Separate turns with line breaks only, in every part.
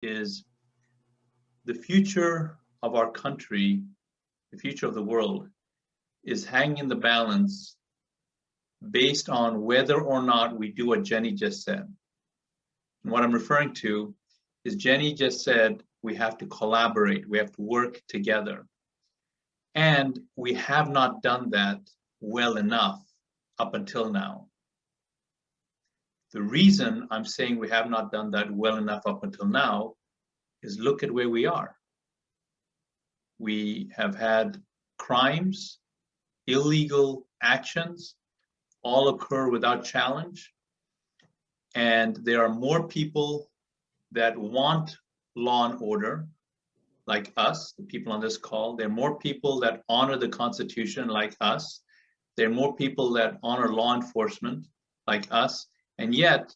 is the future of our country, the future of the world, is hanging in the balance based on whether or not we do what Jenny just said. And what I'm referring to is Jenny just said we have to collaborate, we have to work together. And we have not done that well enough up until now. The reason I'm saying we have not done that well enough up until now is look at where we are. We have had crimes, illegal actions, all occur without challenge. And there are more people that want law and order, like us, the people on this call. There are more people that honor the Constitution, like us. There are more people that honor law enforcement, like us. And yet,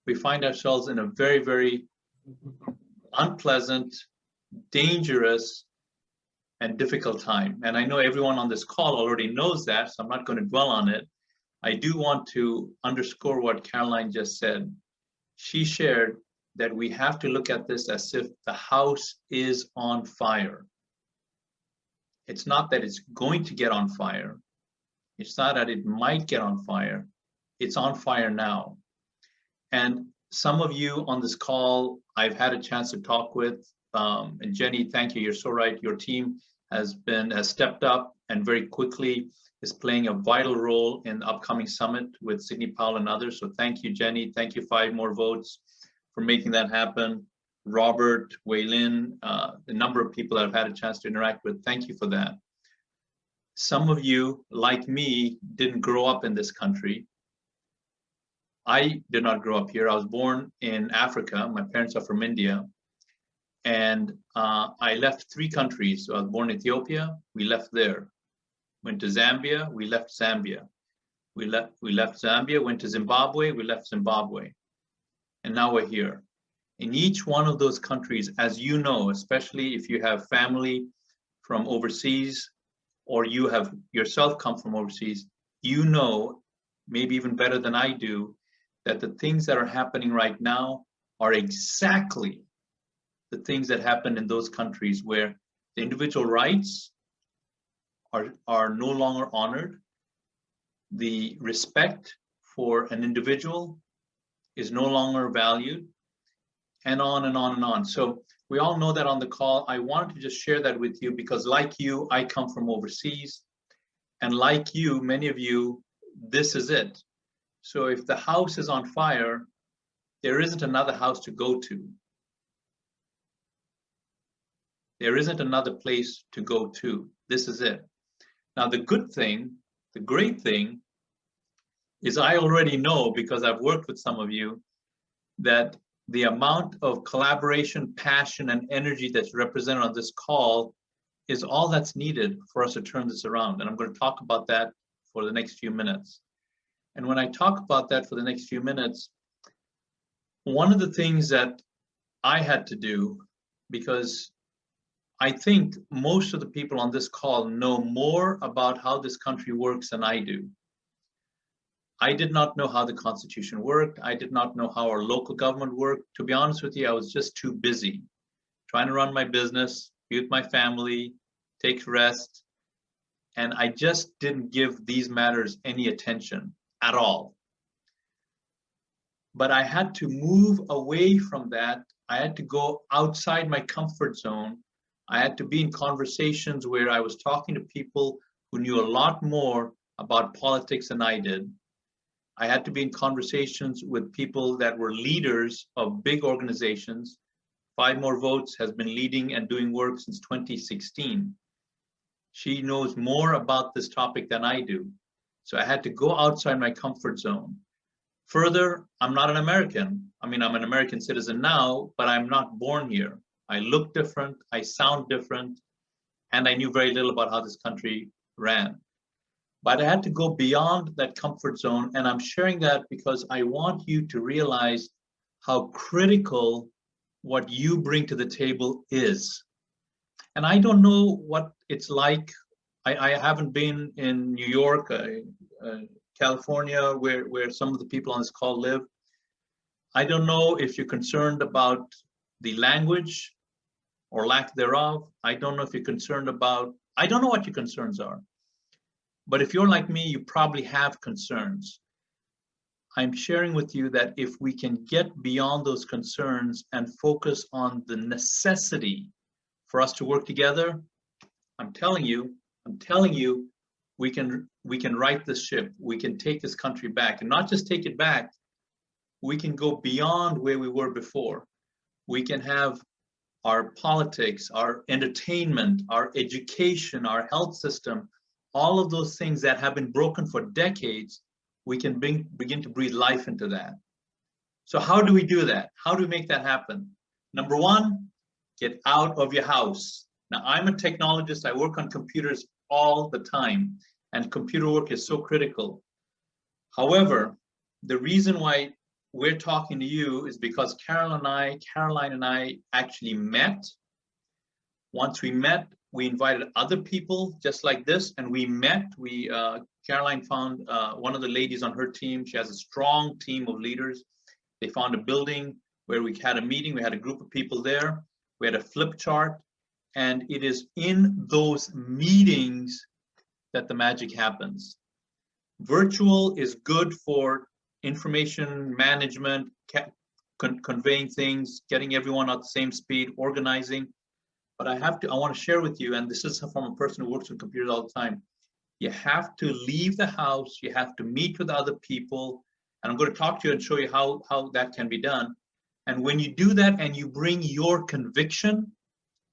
we find ourselves in a very, very unpleasant, dangerous, and difficult time. And I know everyone on this call already knows that, so I'm not going to dwell on it. I do want to underscore what Caroline just said. She shared that we have to look at this as if the house is on fire. It's not that it's going to get on fire. It's not that it might get on fire. It's on fire now. And some of you on this call, I've had a chance to talk with, and Jenny, thank you, you're so right. Your team has stepped up and very quickly is playing a vital role in the upcoming summit with Sidney Powell and others. So thank you, Jenny. Thank you, 5 more votes for making that happen. Robert, Waylin, the number of people that I've had a chance to interact with, thank you for that. Some of you, like me, didn't grow up in this country. I did not grow up here. I was born in Africa. My parents are from India. And I left 3 countries. So I was born in Ethiopia, we left there. Went to Zambia, we left Zambia. We left Zambia, went to Zimbabwe, we left Zimbabwe. And now we're here. In each one of those countries, as you know, especially if you have family from overseas, or you have yourself come from overseas, you know, maybe even better than I do, that the things that are happening right now are exactly the things that happened in those countries where the individual rights are no longer honored. The respect for an individual is no longer valued, and on and on and on. So we all know that on the call. I wanted to just share that with you because like you, I come from overseas. And like you, many of you, this is it. So if the house is on fire, there isn't another house to go to. There isn't another place to go to. This is it. Now, the good thing, the great thing, is I already know, because I've worked with some of you, that the amount of collaboration, passion, and energy that's represented on this call is all that's needed for us to turn this around. And I'm going to talk about that for the next few minutes. And when I talk about that for the next few minutes, one of the things that I had to do, because I think most of the people on this call know more about how this country works than I do. I did not know how the Constitution worked. I did not know how our local government worked. To be honest with you, I was just too busy trying to run my business, be with my family, take rest. And I just didn't give these matters any attention at all. But I had to move away from that. I had to go outside my comfort zone. I had to be in conversations where I was talking to people who knew a lot more about politics than I did. I had to be in conversations with people that were leaders of big organizations. 5 More Votes has been leading and doing work since 2016. She knows more about this topic than I do. So I had to go outside my comfort zone. Further, I'm not an American. I mean, I'm an American citizen now, but I'm not born here. I look different, I sound different, and I knew very little about how this country ran. But I had to go beyond that comfort zone, and I'm sharing that because I want you to realize how critical what you bring to the table is. And I don't know what it's like. I haven't been in New York, California, where some of the people on this call live. I don't know if you're concerned about the language or lack thereof. I don't know if you're concerned about, I don't know what your concerns are. But if you're like me, you probably have concerns. I'm sharing with you that if we can get beyond those concerns and focus on the necessity for us to work together, I'm telling you, we can right this ship. We can take this country back, and not just take it back, we can go beyond where we were before. We can have our politics, our entertainment, our education, our health system, all of those things that have been broken for decades, we can begin to breathe life into that. So how do we do that? How do we make that happen? Number one, get out of your house. Now, I'm a technologist. I work on computers all the time, and computer work is so critical. However, the reason why we're talking to you is because Caroline and I actually met. Once we met, we invited other people just like this, and we met. Caroline found one of the ladies on her team. She has a strong team of leaders. They found a building where we had a meeting. We had a group of people there. We had a flip chart, and it is in those meetings that the magic happens. Virtual is good for information management, conveying things, getting everyone at the same speed, organizing. But I want to share with you, and this is from a person who works with computers all the time, you have to leave the house, you have to meet with other people, and I'm going to talk to you and show you how that can be done. And when you do that and you bring your conviction,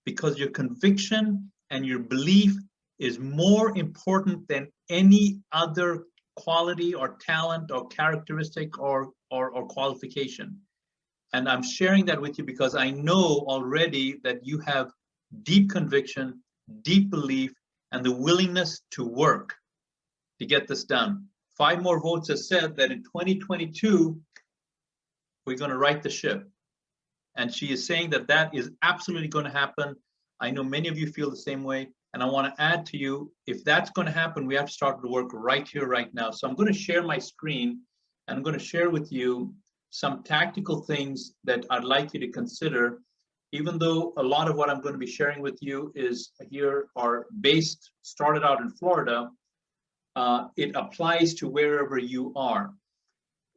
because your conviction and your belief is more important than any other quality or talent or characteristic or qualification. And I'm sharing that with you because I know already that you have deep conviction, deep belief, and the willingness to work to get this done. 5 more votes have said that in 2022, we're going to right the ship. And she is saying that that is absolutely going to happen. I know many of you feel the same way. And I want to add to you, if that's going to happen, we have to start the work right here, right now. So I'm going to share my screen, and I'm going to share with you some tactical things that I'd like you to consider, even though a lot of what I'm going to be sharing with you is here are started out in Florida. It applies to wherever you are.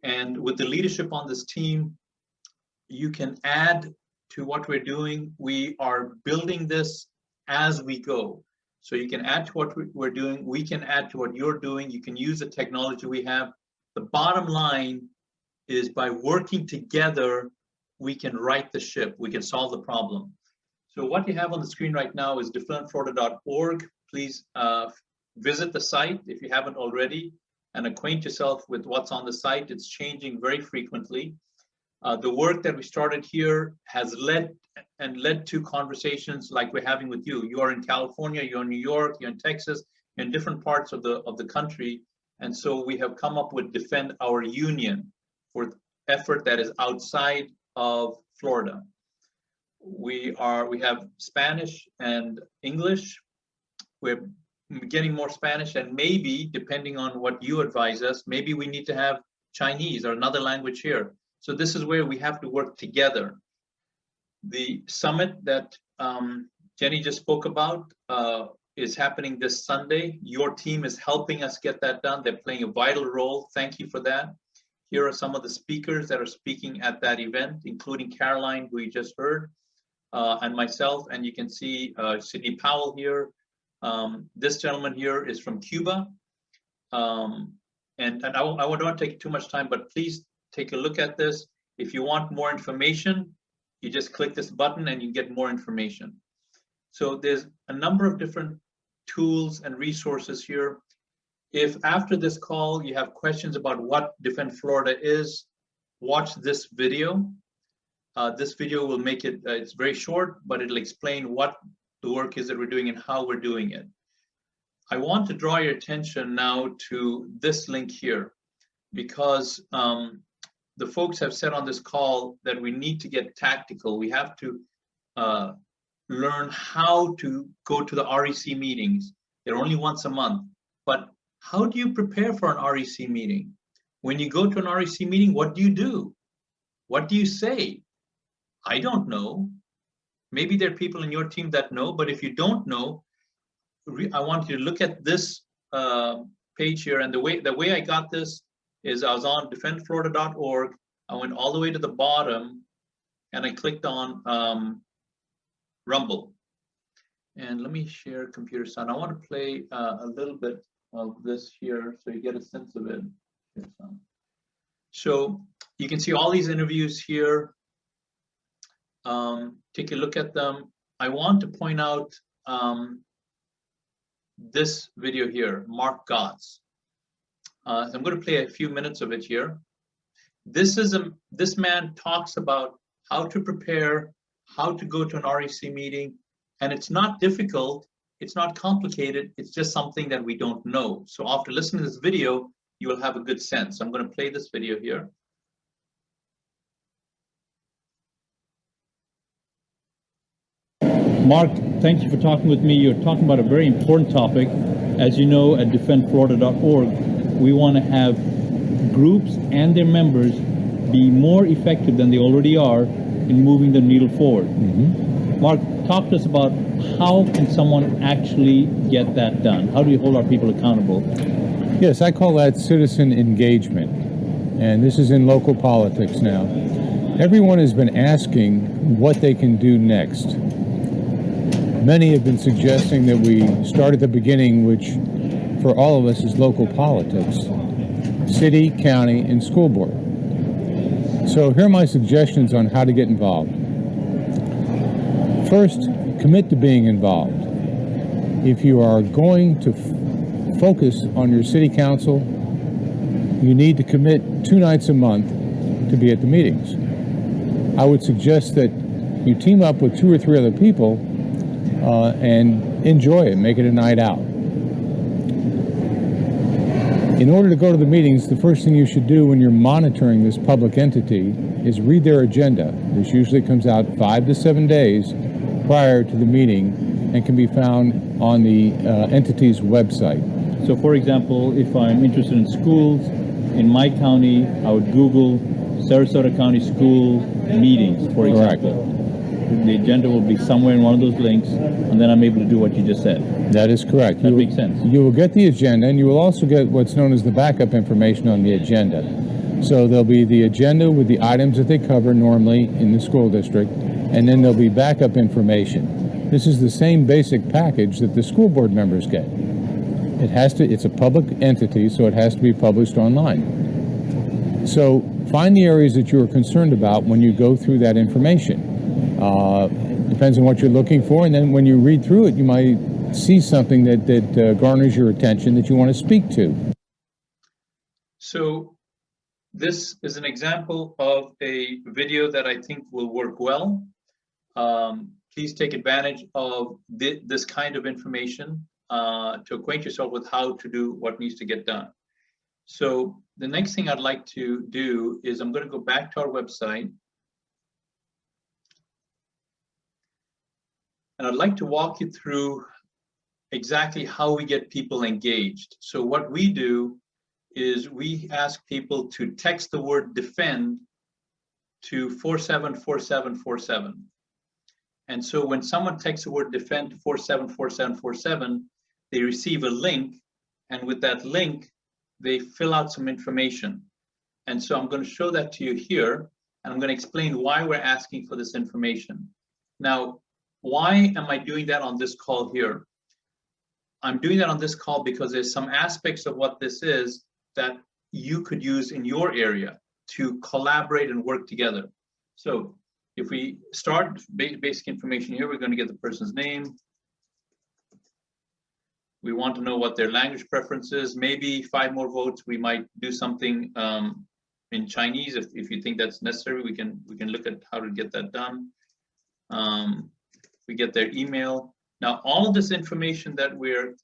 And with the leadership on this team, you can add to what we're doing. We are building this as we go. So you can add to what we're doing. We can add to what you're doing. You can use the technology we have. The bottom line is by working together, we can right the ship. We can solve the problem. So what you have on the screen right now is defendflorida.org. Please visit the site if you haven't already and acquaint yourself with what's on the site. It's changing very frequently. The work that we started here has led to conversations like we're having with you. You are in California, you're in New York, you're in Texas, you're in different parts of the country. And so we have come up with Defend Our Union for effort that is outside of Florida. We have Spanish and English. We're getting more Spanish, and maybe, depending on what you advise us, maybe we need to have Chinese or another language here. So this is where we have to work together. The summit that Jenny just spoke about is happening this Sunday. Your team is helping us get that done. They're playing a vital role. Thank you for that. Here are some of the speakers that are speaking at that event, including Caroline, who you just heard, and myself. And you can see Sidney Powell here. This gentleman here is from Cuba. And I don't want to take too much time, but please take a look at this. If you want more information, you just click this button and you get more information. So there's a number of different tools and resources here. If after this call you have questions about what Defend Florida is, watch this video. This video will make it, it's very short, but it'll explain what the work is that we're doing and how we're doing it. I want to draw your attention now to this link here, because the folks have said on this call that we need to get tactical. We have to learn how to go to the REC meetings. They're only once a month, but how do you prepare for an REC meeting? When you go to an REC meeting, what do you do? What do you say? I don't know. Maybe there are people in your team that know, but if you don't know, I want you to look at this page here. And the way I got this is I was on defendflorida.org. I went all the way to the bottom and I clicked on Rumble. And let me share computer sound. I want to play a little bit of this here so you get a sense of it. So you can see all these interviews here. Take a look at them. I want to point out this video here, Mark Gotts. So I'm going to play a few minutes of it here. This man talks about how to prepare, how to go to an REC meeting, and it's not difficult, it's not complicated, it's just something that we don't know. So after listening to this video, you will have a good sense. I'm going to play this video here.
Mark, thank you for talking with me. You're talking about a very important topic. As you know, at defendflorida.org, we want to have groups and their members be more effective than they already are in moving the needle forward. Mm-hmm. Mark, talk to us about how can someone actually get that done? How do you hold our people accountable?
Yes, I call that citizen engagement, and this is in local politics now. Everyone has been asking what they can do next. Many have been suggesting that we start at the beginning, which for all of us is local politics, city, county, and school board. So here are my suggestions on how to get involved. First, commit to being involved. If you are going to focus on your city council, you need to commit 2 nights a month to be at the meetings. I would suggest that you team up with 2 or 3 other people and enjoy it, make it a night out. In order to go to the meetings, the first thing you should do when you're monitoring this public entity is read their agenda. This usually comes out 5 to 7 days prior to the meeting and can be found on the entity's website.
So for example, if I'm interested in schools in my county, I would Google Sarasota County School meetings, for example.
Correct.
The agenda will be somewhere in one of those links, and then I'm able to do what you just said.
That is correct.
That makes sense.
You will get the agenda, and you will also get what's known as the backup information on the agenda. So there'll be the agenda with the items that they cover normally in the school district, and then there'll be backup information. This is the same basic package that the school board members get. It's a public entity, so it has to be published online. So find the areas that you are concerned about when you go through that information. Depends on what you're looking for, and then when you read through it, you might see something that garners your attention that you want to speak to.
So this is an example of a video that I think will work well. Please take advantage of this kind of information to acquaint yourself with how to do what needs to get done. So the next thing I'd like to do is I'm going to go back to our website. And I'd like to walk you through exactly how we get people engaged. So what we do is we ask people to text the word defend to 474747. And so when someone texts the word defend to 474747, they receive a link, and with that link, they fill out some information. And so I'm going to show that to you here, and I'm going to explain why we're asking for this information. Now, why am I doing that on this call here? I'm doing that on this call because there's some aspects of what this is that you could use in your area to collaborate and work together. So if we start basic information here, we're going to get the person's name. We want to know what their language preference is. Maybe 5 more votes, we might do something in Chinese. If you think that's necessary, we can look at how to get that done. We get their email. Now, all of this information that we're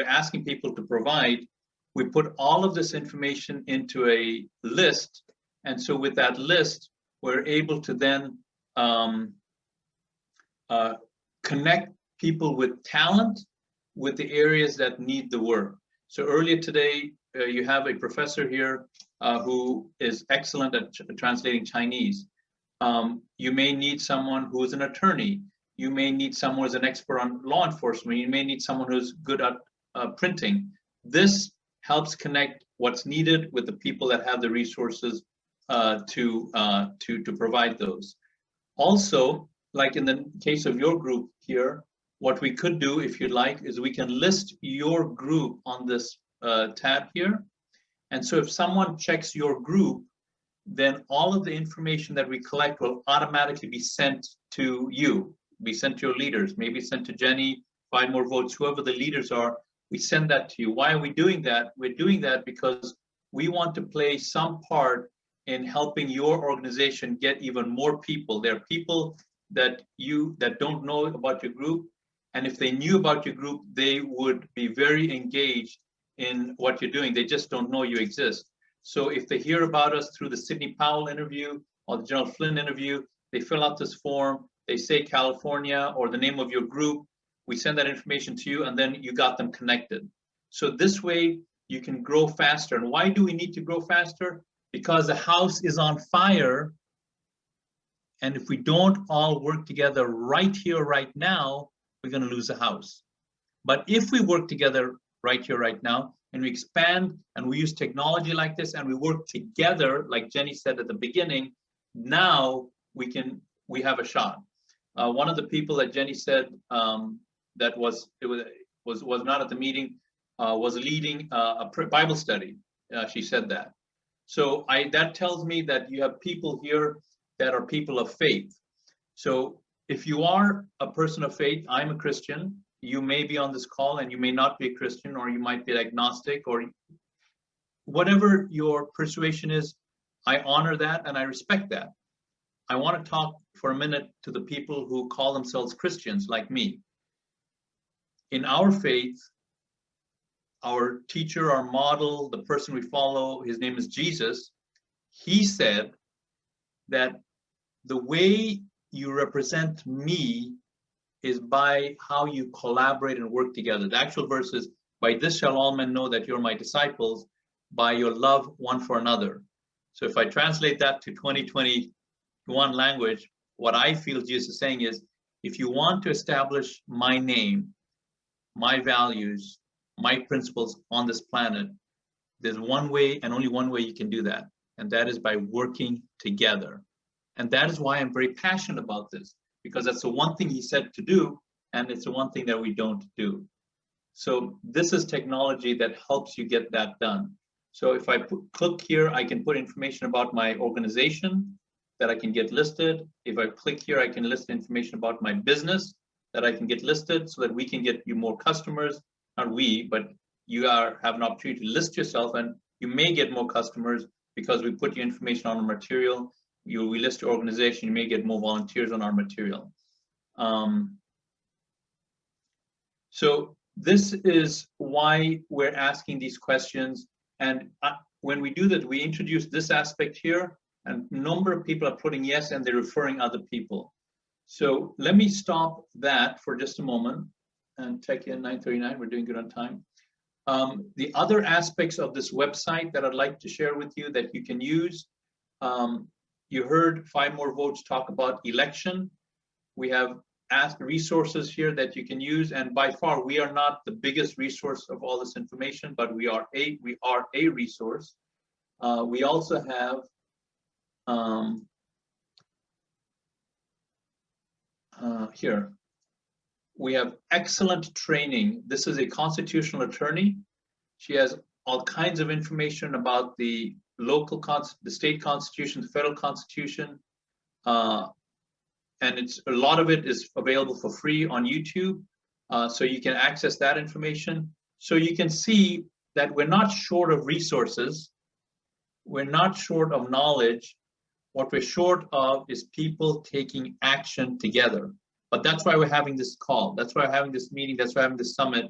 asking people to provide, we put all of this information into a list. And so with that list, we're able to then connect people with talent with the areas that need the work. So earlier today, you have a professor here who is excellent at translating Chinese. You may need someone who's an attorney. You may need someone who's an expert on law enforcement. You may need someone who's good at printing. This helps connect what's needed with the people that have the resources to provide those. Also, like in the case of your group here, what we could do, if you'd like, is we can list your group on this tab here. And so if someone checks your group, then all of the information that we collect will automatically be sent to you, be sent to your leaders, maybe sent to Jenny, 5 more votes, whoever the leaders are, we send that to you. Why are we doing that? We're doing that because we want to play some part in helping your organization get even more people. There are people that don't know about your group, and if they knew about your group, they would be very engaged in what you're doing. They just don't know you exist. So if they hear about us through the Sidney Powell interview or the General Flynn interview, they fill out this form, they say California or the name of your group, we send that information to you, and then you got them connected. So this way you can grow faster. And why do we need to grow faster? Because the house is on fire. And if we don't all work together right here, right now, we're going to lose the house. But if we work together right here, right now, and we expand and we use technology like this and we work together, like Jenny said at the beginning, now we have a shot. One of the people that Jenny said that was not at the meeting was leading a Bible study. She said that. So that tells me that you have people here that are people of faith. So if you are a person of faith, I'm a Christian, you may be on this call and you may not be a Christian, or you might be agnostic, or whatever your persuasion is, I honor that and I respect that. I want to talk for a minute to the people who call themselves Christians like me. In our faith, our teacher, our model, the person we follow, his name is Jesus. He said that the way you represent me is by how you collaborate and work together. The actual verse is, by this shall all men know that you're my disciples, by your love one for another. So if I translate that to 2021 language, what I feel Jesus is saying is, if you want to establish my name, my values, my principles on this planet, there's one way and only one way you can do that, and that is by working together. And that is why I'm very passionate about this, because that's the one thing he said to do, and it's the one thing that we don't do. So this is technology that helps you get that done. So if I click here, I can put information about my organization that I can get listed. If I click here, I can list information about my business that I can get listed so that we can get you more customers. Not we, but you have an opportunity to list yourself, and you may get more customers because we put your information on the material. We list your organization, you may get more volunteers on our material. So this is why we're asking these questions. And when we do that, we introduce this aspect here, and a number of people are putting yes, and they're referring other people. So let me stop that for just a moment and check in 9:39, we're doing good on time. The other aspects of this website that I'd like to share with you that you can use, you heard 5 More Votes talk about election. We have resources here that you can use, and by far we are not the biggest resource of all this information, but we are a resource. We also have here we have excellent training. This is a constitutional attorney. She has all kinds of information about the the state constitution, the federal constitution, and a lot of it is available for free on YouTube, so you can access that information. So you can see that we're not short of resources, we're not short of knowledge. What we're short of is people taking action together. But that's why we're having this call. That's why we're having this meeting. That's why we're having this summit.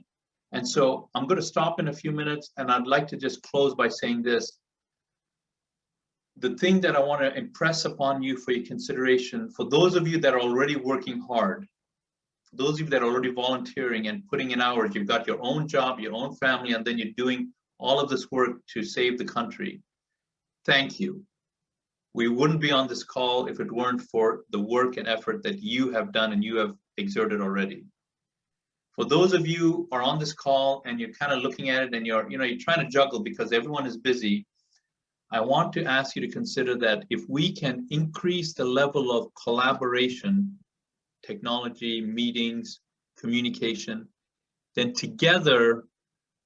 And so I'm going to stop in a few minutes, and I'd like to just close by saying this. The thing that I want to impress upon you for your consideration, for those of you that are already working hard, for those of you that are already volunteering and putting in hours, you've got your own job, your own family, and then you're doing all of this work to save the country. Thank you. We wouldn't be on this call if it weren't for the work and effort that you have done and you have exerted already. For those of you who are on this call and you're kind of looking at it and you're trying to juggle because everyone is busy, I want to ask you to consider that if we can increase the level of collaboration, technology, meetings, communication, then together,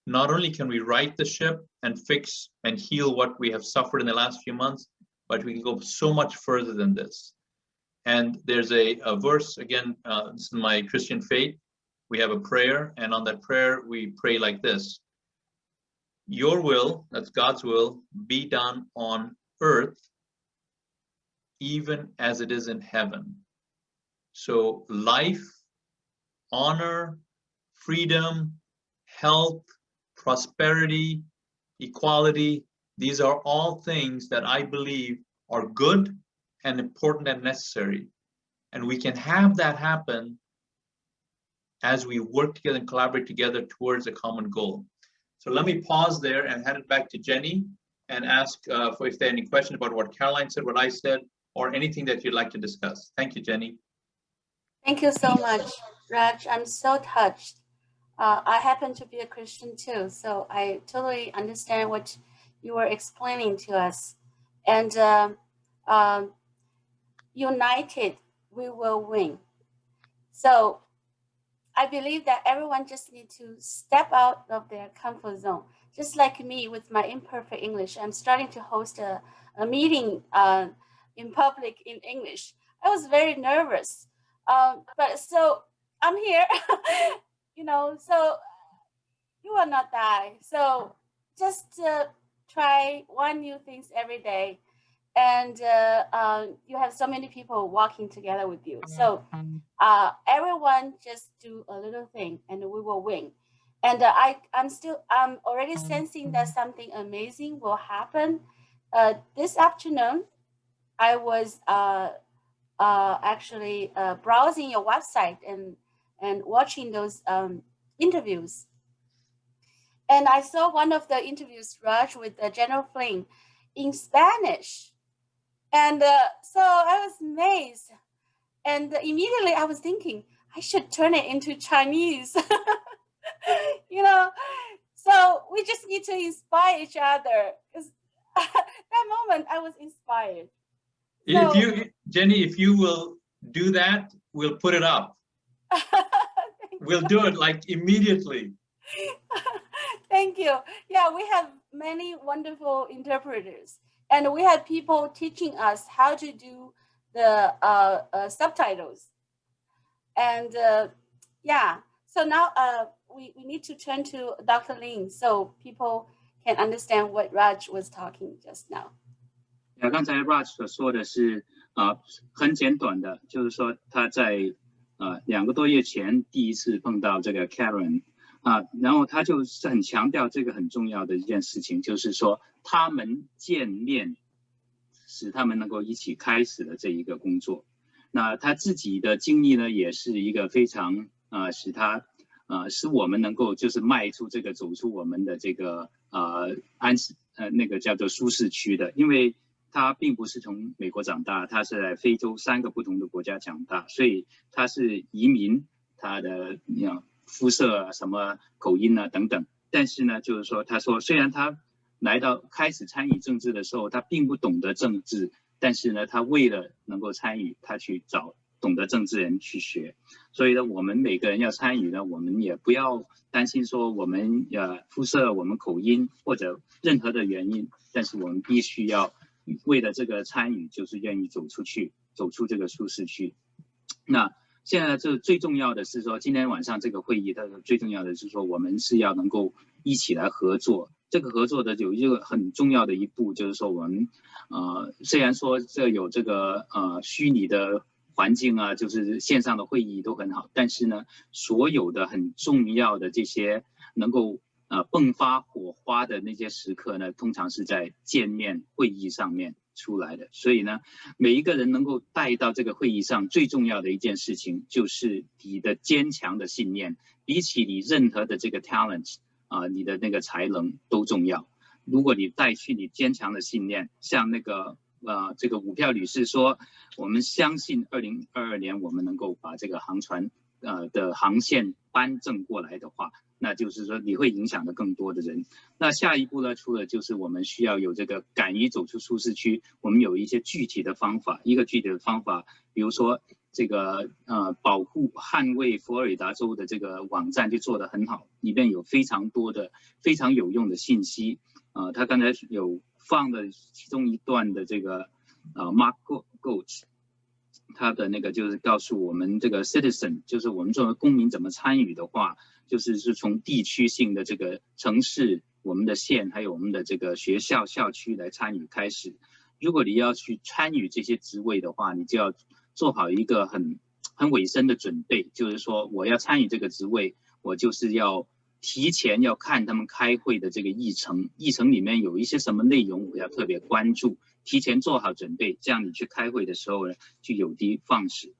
not only can we right the ship and fix and heal what we have suffered in the last few months, but we can go so much further than this. And there's a verse, again, this is my Christian faith. We have a prayer, and on that prayer, we pray like this. Your will, that's God's will, be done on earth, even as it is in heaven. So life, honor, freedom, health, prosperity, equality, these are all things that I believe are good and important and necessary. And we can have that happen as we work together and collaborate together towards a common goal. So let me pause there and hand it back to Jenny and ask for if there are any questions about what Caroline said, what I said, or anything that you'd like to discuss. Thank you, Jenny.
Thank you so much, Raj. I'm so touched. I happen to be a Christian too, so I totally understand what you were explaining to us. And united, we will win. So I believe that everyone just needs to step out of their comfort zone. Just like me with my imperfect English, I'm starting to host a meeting in public in English. I was very nervous, but so I'm here, so you will not die. So just try one new things every day. And you have so many people walking together with you. So everyone just do a little thing and we will win. And I'm already sensing that something amazing will happen. This afternoon, I was actually browsing your website and watching those interviews. And I saw one of the interviews, Raj, with General Flynn in Spanish. And so I was amazed. And immediately I was thinking, I should turn it into Chinese. So we just need to inspire each other. Because that moment I was inspired. So,
Jenny, if you will do that, we'll put it up. We'll do it like immediately.
Thank you. Yeah, we have many wonderful interpreters. And we have people teaching us how to do the subtitles. And so now we need to turn to Dr. Lin so people can understand what Raj was talking just now.
刚才 Raj 所说的是很简短的，就是说他在2个多月前第一次碰到这个 Karen 然后他就是很强调这个很重要的一件事情，就是说他们见面使他们能够一起开始了这一个工作。那他自己的经历呢，也是一个非常使我们能够就是迈出这个走出我们的这个那个叫做舒适区的，因为他并不是从美国长大，他是在非洲3个不同的国家长大，所以他是移民，他的肤色什么口音等等。但是呢，就是说他说虽然他开始参与政治的时候，他并不懂得政治，但是呢，他为了能够参与，他去找懂得政治人去学。所以呢，我们每个人要参与呢，我们也不要担心说我们肤色、我们口音或者任何的原因，但是我们必须要为了这个参与，就是愿意走出这个舒适区。那现在这最重要的是说，今天晚上这个会议，它最重要的是说，我们是要能够一起来合作。这个合作的有一个很重要的一步，就是说我们虽然说有这个虚拟的环境就是线上的会议都很好，但是呢，所有的很重要的这些能够迸发火花的那些时刻呢，通常是在见面会议上面出来的。所以呢，每一个人能够带到这个会议上，最重要的一件事情就是你的坚强的信念，比起你任何的这个 talent 你的那个才能都重要。如果你带去你坚强的信念，像那个这个5票女士说，我们相信2022年我们能够把这个航船的航线颁证过来的话，那就是说你会影响到更多的人。那下一步呢，除了就是我们需要有这个敢于走出舒适区，我们有一些具体的方法。一个具体的方法，比如说这个保护捍卫佛罗里达州的这个网站就做得很好，里面有非常多的非常有用的信息。他刚才有放的其中一段的这个Mark Goach。他的那个就是告诉我们这个 citizen， 就是我们作为公民怎么参与的话，就是从地区性的这个城市、我们的县还有我们的这个学校校区来参与开始。如果你要去参与这些职位的话，你就要做好一个很委身的准备，就是说我要参与这个职位，我就是要提前要看他们开会的这个议程，议程里面有一些什么内容我要特别关注，提前做好准备，这样你去开会的时候呢就有的放矢。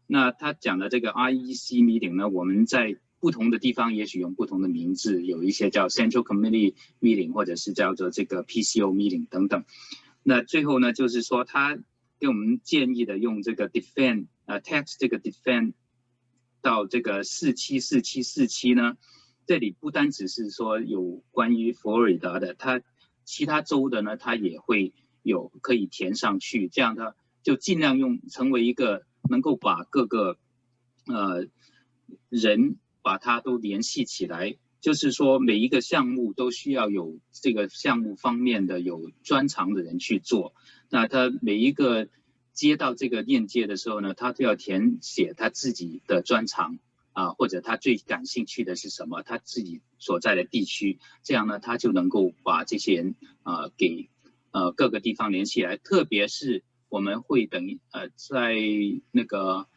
那他讲的这个 REC meeting 呢，我们在不同的地方也许用不同的名字，有一些叫 Central Committee meeting 或者是叫做这个 PCO meeting 等等。那最后呢，就是说他给我们建议的用这个 defend text 这个 defend 到这个474747呢，这里不单只是说有关于佛罗里达的，它其他州的呢，它也会有可以填上去，这样它就尽量成为一个能够把各个人把它都联系起来，就是说每一个项目都需要有这个项目方面的有专长的人去做。那他每一个接到这个链接的时候呢，他都要填写他自己的专长或者他最感兴趣的是什么，他自己所在的地区，这样呢他就能够把这些人给各个地方联系来。特别是我们会在那个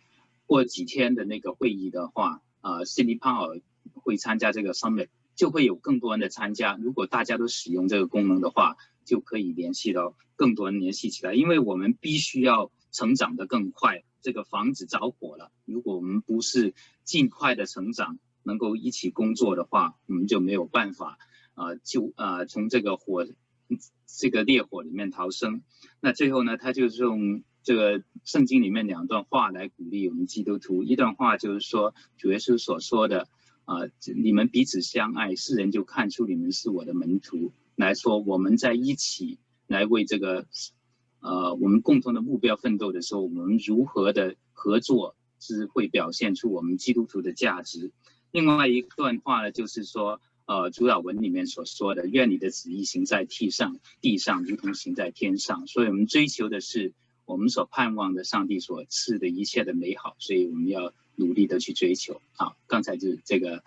过几天的那个会议的话Cindy Powell 会参加这个 summit， 就会有更多人的参加。如果大家都使用这个功能的话，就可以联系到更多人联系起来，因为我们必须要成长得更快。这个房子着火了，如果我们不是尽快的成长，能够一起工作的话，我们就没有办法从这个烈火里面逃生。那最后呢，他就是用这个圣经里面2段话来鼓励我们基督徒。一段话就是说，主耶稣所说的你们彼此相爱，世人就看出你们是我的门徒。来说我们在一起来为这个我们共同的目标奋斗的时候，我们如何的合作是会表现出我们基督徒的价值。另外一段话呢，就是说主祷文里面所说的，愿你的旨意行在地上如同行在天上。所以我们追求的是我们所盼望的上帝所赐的一切的美好，所以我们要努力的去追求。好，刚才就是这个